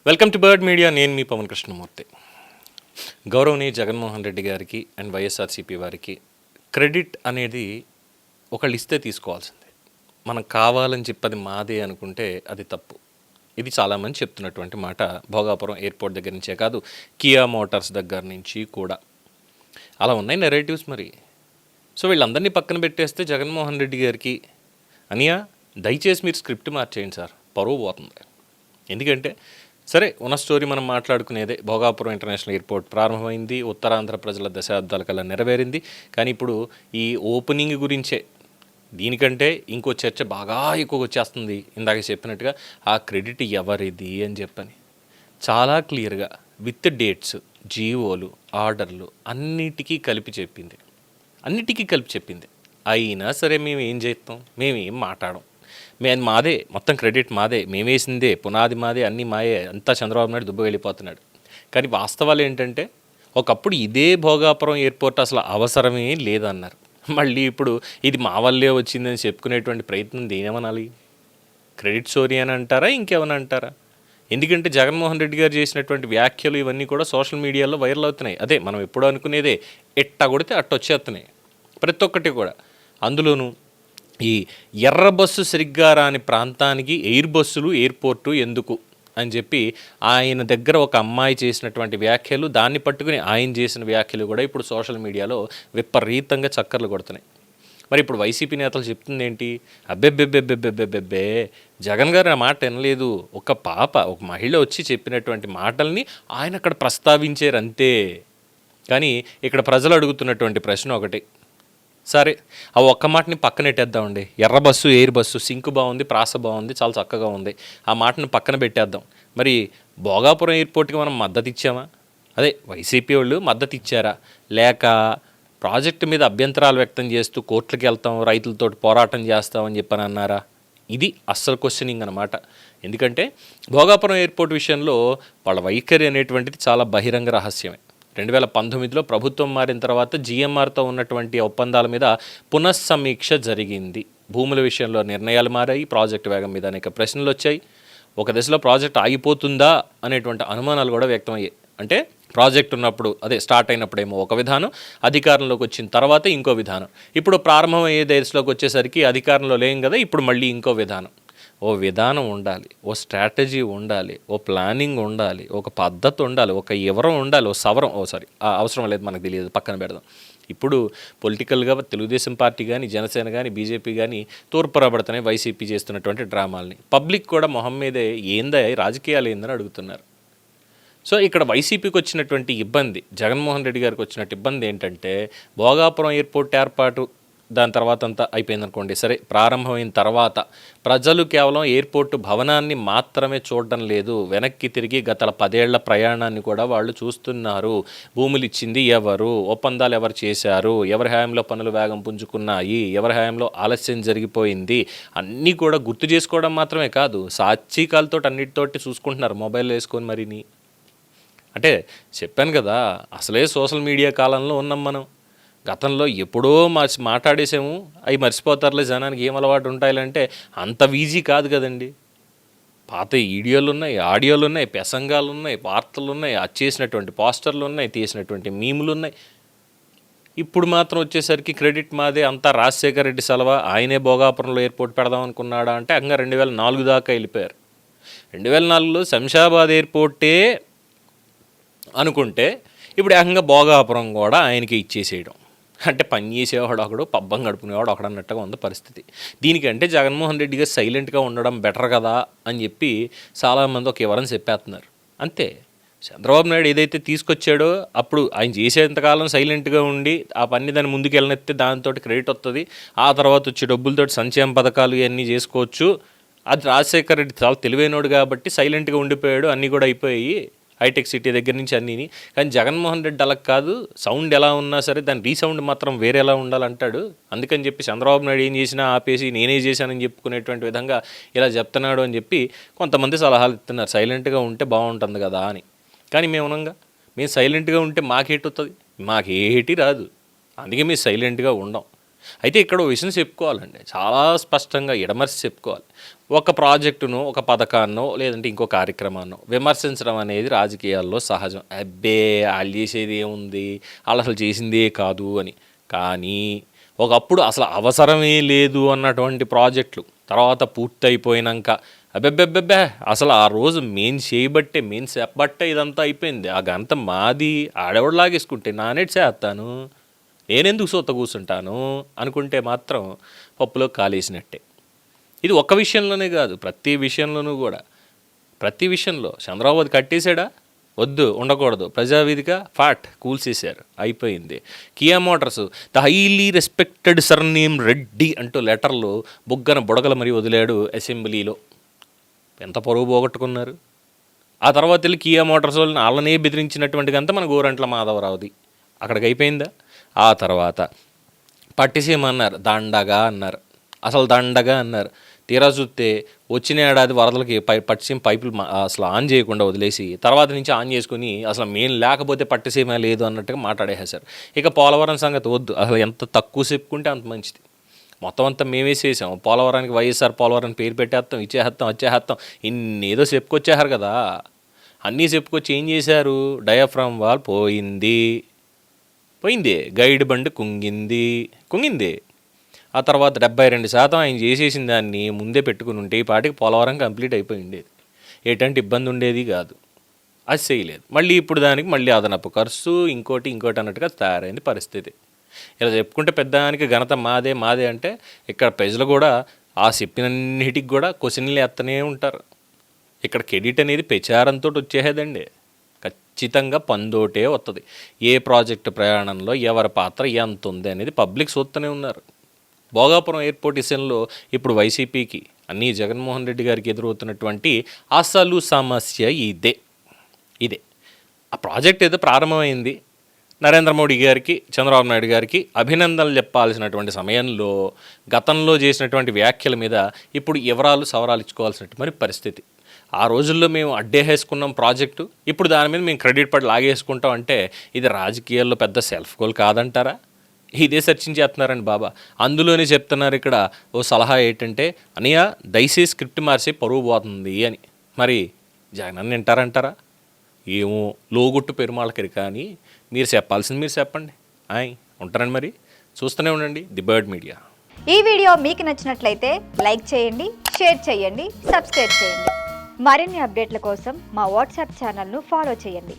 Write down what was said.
Welcome to bird media. నేను మీ పవన్ కృష్ణమూర్తి. గౌరవనీయ జగన్మోహన్ రెడ్డి గారికి అండ్ వైఎస్ఆర్సీపీ వారికి క్రెడిట్ అనేది ఒకళ్ళు ఇస్తే తీసుకోవాల్సిందే. మనం కావాలని చెప్పది మాదే అనుకుంటే అది తప్పు. ఇది చాలామంది చెప్తున్నటువంటి మాట. భోగాపురం ఎయిర్పోర్ట్ దగ్గర నుంచే కాదు, కియా మోటార్స్ దగ్గర నుంచి కూడా అలా ఉన్నాయి నెరేటివ్స్. మరి సో వీళ్ళందరినీ పక్కన పెట్టేస్తే జగన్మోహన్ రెడ్డి గారికి అనియా దయచేసి మీరు స్క్రిప్ట్ మార్చేయండి సార్, పరువు పోతుంది. ఎందుకంటే సరే, ఉన్న స్టోరీ మనం మాట్లాడుకునేదే. భోగాపురం ఇంటర్నేషనల్ ఎయిర్పోర్ట్ ప్రారంభమైంది, ఉత్తరాంధ్ర ప్రజల దశాబ్దాల కల్లా నెరవేరింది. కానీ ఇప్పుడు ఈ ఓపెనింగ్ గురించే, దీనికంటే ఇంకో చర్చ బాగా ఎక్కువ వచ్చేస్తుంది. ఇందాక చెప్పినట్టుగా ఆ క్రెడిట్ ఎవరిది అని చెప్పని చాలా క్లియర్గా విత్ డేట్స్, జీవోలు, ఆర్డర్లు అన్నిటికీ కలిపి చెప్పింది. అయినా సరే మేము ఏం చేస్తాం, మేము ఏం మాట్లాడం. మేము మాదే, మొత్తం క్రెడిట్ మాదే, మేమేసిందే, పునాది మాదే, అన్నీ మాయే, అంతా చంద్రబాబు నాయుడు దుబ్బ వెళ్ళిపోతున్నాడు. కానీ వాస్తవాలు ఏంటంటే ఒకప్పుడు ఇదే భోగాపురం ఎయిర్పోర్ట్ అసలు అవసరమే లేదన్నారు. మళ్ళీ ఇప్పుడు ఇది మా వల్లే వచ్చిందని చెప్పుకునేటువంటి ప్రయత్నం దేనేమనాలి? క్రెడిట్ స్టోరీ అని అంటారా, ఇంకేమైనా అంటారా? ఎందుకంటే జగన్మోహన్ రెడ్డి గారు చేసినటువంటి వ్యాఖ్యలు ఇవన్నీ కూడా సోషల్ మీడియాలో వైరల్ అవుతున్నాయి. అదే మనం ఎప్పుడూ అనుకునేదే, ఎట్ట కొడితే అట్ట వచ్చేస్తున్నాయి ప్రతి ఒక్కటి కూడా. అందులోనూ ఈ ఎర్ర బస్సు సరిగ్గా రాని ప్రాంతానికి ఎయిర్ బస్సులు, ఎయిర్పోర్టు ఎందుకు అని చెప్పి ఆయన దగ్గర ఒక అమ్మాయి చేసినటువంటి వ్యాఖ్యలు, దాన్ని పట్టుకుని ఆయన చేసిన వ్యాఖ్యలు కూడా ఇప్పుడు సోషల్ మీడియాలో విపరీతంగా చక్కర్లు కొడుతున్నాయి. మరి ఇప్పుడు వైసీపీ నేతలు చెప్తుంది ఏంటి? అబ్బెబ్బెబ్బెబ్బెబ్బెబ్బెబ్బే, జగన్ గారు ఆ మాట వినలేదు. ఒక మహిళ వచ్చి చెప్పినటువంటి మాటల్ని ఆయన అక్కడ ప్రస్తావించారు అంతే. కానీ ఇక్కడ ప్రజలు అడుగుతున్నటువంటి ప్రశ్న ఒకటి. సరే, ఆ ఒక్క మాటని పక్కనెట్టేద్దామండి. ఎర్ర బస్సు, ఎయిర్ బస్సు, సింకు బాగుంది, ప్రాస బాగుంది, చాలా చక్కగా ఉంది. ఆ మాటను పక్కన పెట్టేద్దాం. మరి భోగాపురం ఎయిర్పోర్ట్కి మనం మద్దతు ఇచ్చామా? అదే వైసీపీ వాళ్ళు మద్దతు ఇచ్చారా? లేక ప్రాజెక్టు మీద అభ్యంతరాలు వ్యక్తం చేస్తూ కోర్టులకు వెళ్తాం, రైతులతో పోరాటం చేస్తామని చెప్పని అన్నారా? ఇది అస్సలు క్వశ్చనింగ్ అనమాట. ఎందుకంటే భోగాపురం ఎయిర్పోర్ట్ విషయంలో వాళ్ళ వైఖరి అనేటువంటిది చాలా బహిరంగ రహస్యమే. 2019లో ప్రభుత్వం మారిన తర్వాత జిఎంఆర్తో ఉన్నటువంటి ఒప్పందాల మీద పునఃసమీక్ష జరిగింది. భూముల విషయంలో నిర్ణయాలు మారాయి, ప్రాజెక్టు వేగం మీద అనేక ప్రశ్నలు వచ్చాయి. ఒక దశలో ప్రాజెక్టు ఆగిపోతుందా అనేటువంటి అనుమానాలు కూడా వ్యక్తమయ్యాయి. అంటే ప్రాజెక్ట్ ఉన్నప్పుడు, అదే స్టార్ట్ అయినప్పుడేమో ఒక విధానం, అధికారంలోకి వచ్చిన తర్వాత ఇంకో విధానం. ఇప్పుడు ప్రారంభమయ్యే దశలోకి వచ్చేసరికి అధికారంలో లేం కదా, ఇప్పుడు మళ్ళీ ఇంకో విధానం. ఓ విధానం ఉండాలి, ఓ స్ట్రాటజీ ఉండాలి, ఓ ప్లానింగ్ ఉండాలి, ఒక పద్ధతి ఉండాలి, ఒక వివరం ఉండాలి, ఓ సవరం అవసరం లేదు, మనకు తెలియదు, పక్కన పెడదాం. ఇప్పుడు పొలిటికల్గా తెలుగుదేశం పార్టీ కానీ, జనసేన కానీ, బీజేపీ కానీ తూర్పురాబడుతున్నాయి వైసీపీ చేస్తున్నటువంటి డ్రామాలని. పబ్లిక్ కూడా మొహం మీదే ఏందా రాజకీయాలు ఏందని అడుగుతున్నారు. సో ఇక్కడ వైసీపీకి వచ్చినటువంటి ఇబ్బంది, జగన్మోహన్ రెడ్డి గారికి వచ్చినట్టు ఇబ్బంది ఏంటంటే, భోగాపురం ఎయిర్పోర్ట్ ఏర్పాటు దాని తర్వాత అంతా అయిపోయిందనుకోండి, సరే, ప్రారంభమైన తర్వాత ప్రజలు కేవలం ఎయిర్పోర్టు భవనాన్ని మాత్రమే చూడడం లేదు, వెనక్కి తిరిగి గత 10 ఏళ్ల ప్రయాణాన్ని కూడా వాళ్ళు చూస్తున్నారు. భూములు ఇచ్చింది ఎవరు, ఒప్పందాలు ఎవరు చేశారు, ఎవరి హయాంలో పనులు వేగం పుంజుకున్నాయి, ఎవరి హయాంలో ఆలస్యం జరిగిపోయింది, అన్నీ కూడా గుర్తు చేసుకోవడం మాత్రమే కాదు, సాక్షికాలతో అన్నిటితోటి చూసుకుంటున్నారు మొబైల్ వేసుకొని. మరిని అంటే చెప్పాను కదా, అసలే సోషల్ మీడియా కాలంలో ఉన్నాం మనం. గతంలో ఎప్పుడో మాట్లాడేసాము, అవి మర్చిపోతారులే, జనానికి ఏం అలవాటు ఉంటాయంటే అంత ఈజీ కాదు కదండి. పాత వీడియోలు ఉన్నాయి, ఆడియోలు ఉన్నాయి, ప్రసంగాలు ఉన్నాయి, వార్తలు ఉన్నాయి, చేసినటువంటి పోస్టర్లు ఉన్నాయి, తీసినటువంటి మీములు ఉన్నాయి. ఇప్పుడు మాత్రం వచ్చేసరికి క్రెడిట్ మాదే, అంతా రాజశేఖర రెడ్డి సలవా, ఆయనే భోగాపురంలో ఎయిర్పోర్ట్ పెడదాం అనుకున్నాడా అంటే అంగా 2004 దాకా వెళ్ళిపోయారు. 2004లో శంషాబాద్ ఎయిర్పోర్టే అనుకుంటే ఇప్పుడు ఏకంగా భోగాపురం కూడా ఆయనకి ఇచ్చేసేయడం. అంటే పని చేసేవాడు ఒకడు, పబ్బం గడుపుకునేవాడు ఒకడు అన్నట్టుగా ఉంది పరిస్థితి. దీనికంటే జగన్మోహన్ రెడ్డి గారు సైలెంట్గా ఉండడం బెటర్ కదా అని చెప్పి చాలామంది ఒక వివరం చెప్పేస్తున్నారు. అంతే, చంద్రబాబు నాయుడు ఏదైతే తీసుకొచ్చాడో అప్పుడు ఆయన చేసేంతకాలం సైలెంట్గా ఉండి ఆ పని దాన్ని ముందుకు వెళ్ళనెత్తే దాంతో క్రెడిట్ వస్తుంది, ఆ తర్వాత వచ్చే డబ్బులతో సంక్షేమ పథకాలు ఇవన్నీ చేసుకోవచ్చు. అది రాజశేఖర రెడ్డి చాలా తెలివైనోడు కాబట్టి సైలెంట్గా ఉండిపోయాడు, అన్నీ కూడా అయిపోయాయి హైటెక్ సిటీ దగ్గర నుంచి అన్నీని. కానీ జగన్మోహన్ రెడ్డి అలా కాదు, సౌండ్ ఎలా ఉన్నా సరే దాని రీసౌండ్ మాత్రం వేరేలా ఉండాలంటాడు. అందుకని చెప్పి చంద్రబాబు నాయుడు ఏం చేసినా ఆపేసి నేనే చేశానని చెప్పుకునేటువంటి విధంగా ఇలా చెప్తున్నాడు అని చెప్పి కొంతమంది సలహాలు ఇస్తున్నారు, సైలెంట్గా ఉంటే బాగుంటుంది కదా అని. కానీ మేము సైలెంట్గా ఉంటే మాకేటి వస్తుంది? మాకేటి రాదు. అందుకే మేము సైలెంట్గా ఉండం. అయితే ఇక్కడ ఓ విషయం చెప్పుకోవాలండి, చాలా స్పష్టంగా ఎడమర్చి చెప్పుకోవాలి. ఒక ప్రాజెక్టును, ఒక పథకాన్నో లేదంటే ఇంకో కార్యక్రమాన్నో విమర్శించడం అనేది రాజకీయాల్లో సహజం. అబ్బే వాళ్ళు చేసేది ఏముంది, వాళ్ళు అసలు చేసిందే కాదు అని. కానీ ఒకప్పుడు అసలు అవసరమే లేదు అన్నటువంటి ప్రాజెక్టులు తర్వాత పూర్తయిపోయినాక అబ్బెబ్బెబ్బెబ్బే అసలు ఆ రోజు మేము చేయబట్టే, మేము చెప్పబట్టే ఇదంతా అయిపోయింది, ఆ గంట మాది, ఆడెవడు లాగేసుకుంటే నానేటి చేస్తాను, నేనెందుకు సొత్త కూర్చుంటాను అనుకుంటే మాత్రం పప్పులో కాలేసినట్టే. ఇది ఒక్క విషయంలోనే కాదు, ప్రతి విషయంలోనూ కూడా. ప్రతి విషయంలో చంద్రబాబు కట్టేశాడా, వద్దు ఉండకూడదు, ప్రజావేదిక ఫాట్ కూల్చేశారు, అయిపోయింది. Kia Motors the highly respected surname Reddy అంటూ లెటర్లు బుగ్గన బుడగలు మరీ వదిలాడు అసెంబ్లీలో. ఎంత పరువు పోగొట్టుకున్నారు. ఆ తర్వాత వెళ్ళి కియా మోటార్స్ వాళ్ళని వాళ్ళనే బెదిరించినటువంటి గంత మన గోరంట్ల మాధవరావుది. అక్కడికి అయిపోయిందా? ఆ తర్వాత పట్టిసీమ అన్నారు, దండగా అన్నారు, అసలు దండగా అన్నారు. తీరా చూస్తే వచ్చిన ఏడాది వరదలకి పట్టిసీమ పైపులు అసలు ఆన్ చేయకుండా వదిలేసి తర్వాత నుంచి ఆన్ చేసుకుని అసలు మెయిన్ లేకపోతే పట్టిసీమ లేదు అన్నట్టుగా మాట్లాడేసారు. ఇక పోలవరం సంగతి వద్దు, అసలు ఎంత తక్కువ చెప్పుకుంటే అంత మంచిది. మొత్తం అంతా మేమేసేసాం, పోలవరానికి వైఎస్ఆర్ పోలవరం పేరు పెట్టేస్తాం, వచ్చేస్తాం ఇన్ని ఏదో చెప్పుకొచ్చేసారు కదా. అన్నీ చెప్పుకొచ్చి ఏం చేశారు? డయాఫ్రామ్ వాల్ పోయింది, గైడ్ బండి కుంగింది. ఆ తర్వాత 72% ఆయన చేసేసిన దాన్ని ముందే పెట్టుకుని ఉంటే ఈ పాటికి పోలవరం కంప్లీట్ అయిపోయి ఉండేది, ఎటువంటి ఇబ్బంది ఉండేది కాదు. అది చేయలేదు. మళ్ళీ ఇప్పుడు దానికి మళ్ళీ అదనపు ఖర్చు, ఇంకోటి అన్నట్టుగా తయారైంది పరిస్థితి. ఇలా చెప్పుకుంటే పెద్దానికి ఘనత మాదే అంటే ఇక్కడ ప్రజలు కూడా ఆ చెప్పినన్నిటికి కూడా క్వశ్చన్లు వేస్తూనే ఉంటారు. ఇక్కడ క్రెడిట్ అనేది ప్రచారంతో వచ్చేసేదండి, ఖచ్చితంగా పందోటే వస్తుంది. ఏ ప్రాజెక్టు ప్రయాణంలో ఎవరి పాత్ర ఎంత ఉంది అనేది పబ్లిక్ చూస్తూనే ఉన్నారు. భోగాపురం ఎయిర్పోర్ట్ విషయంలో ఇప్పుడు వైసీపీకి అన్నీ జగన్మోహన్ రెడ్డి గారికి ఎదురవుతున్నటువంటి అసలు సమస్య ఇదే. ఆ ప్రాజెక్ట్ ఏదో ప్రారంభమైంది, నరేంద్ర మోడీ గారికి, చంద్రబాబు నాయుడు గారికి అభినందనలు చెప్పాల్సినటువంటి సమయంలో గతంలో చేసినటువంటి వ్యాఖ్యల మీద ఇప్పుడు వివరాలు సవరాలు ఇచ్చుకోవాల్సినటువంటి పరిస్థితి. ఆ రోజుల్లో మేము అడ్డేసుకున్నాం ప్రాజెక్టు, ఇప్పుడు దాని మీద మేము క్రెడిట్ పడి లాగేసుకుంటాం అంటే ఇది రాజకీయాల్లో పెద్ద సెల్ఫ్ గోల్ కాదంటారా? ఇదే సెర్చింగ్ చేస్తున్నారండి బాబా. అందులోనే చెప్తున్నారు ఇక్కడ ఓ సలహా ఏంటంటే, అనియా దయచేసి స్క్రిప్ట్ మార్చి పరువు పోతుంది అని. మరి జగన్ వింటారంటారా? ఏమో లోగుట్టు పెరుమాళకరి, కానీ మీరు చెప్పాల్సింది మీరు చెప్పండి. ఉంటారండి, మరి చూస్తూనే ఉండండి ది బర్డ్ మీడియా. ఈ వీడియో మీకు నచ్చినట్లయితే లైక్ చేయండి, షేర్ చేయండి, సబ్స్క్రైబ్ చేయండి. మరిన్ని అప్డేట్ల కోసం మా వాట్సాప్ ఛానల్ను ఫాలో చేయండి.